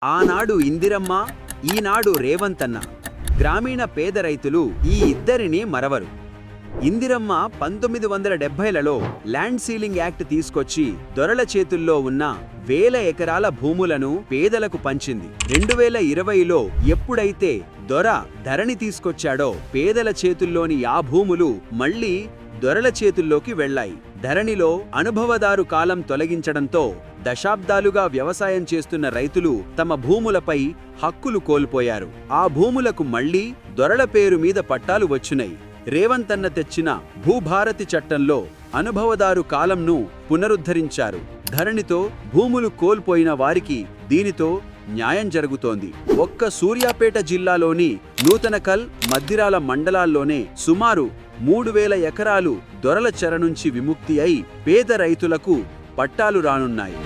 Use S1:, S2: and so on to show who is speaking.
S1: ఆనాడు ఇందిరమ్మ, ఈనాడు రేవంత్ అన్న. గ్రామీణ పేద రైతులు ఈ ఇద్దరిని మరవరు. ఇందిరమ్మ 1970లలో ల్యాండ్ సీలింగ్ యాక్ట్ తీసుకొచ్చి దొరల చేతుల్లో ఉన్న వేల ఎకరాల భూములను పేదలకు పంచింది. 2020లో ఎప్పుడైతే దొర ధరణి తీసుకొచ్చాడో పేదల చేతుల్లోని ఆ భూములు మళ్లీ దొరల చేతుల్లోకి వెళ్లాయి. ధరణిలో అనుభవదారు కాలం తొలగించడంతో దశాబ్దాలుగా వ్యవసాయం చేస్తున్న రైతులు తమ భూములపై హక్కులు కోల్పోయారు. ఆ భూములకు మళ్లీ దొరల పేరు మీద పట్టాలు వచ్చునై. రేవంత్ అన్న తెచ్చిన భూభారతి చట్టంలో అనుభవదారు కాలంను పునరుద్ధరించారు. ధరణితో భూములు కోల్పోయిన వారికి దీనితో న్యాయం జరుగుతోంది. ఒక్క సూర్యాపేట జిల్లాలోని నూతనకల్, మద్దిరాల మండలాల్లోనే సుమారు 3000 ఎకరాలు దొరల చెర నుంచి విముక్తి అయి పేద రైతులకు పట్టాలు రానున్నాయి.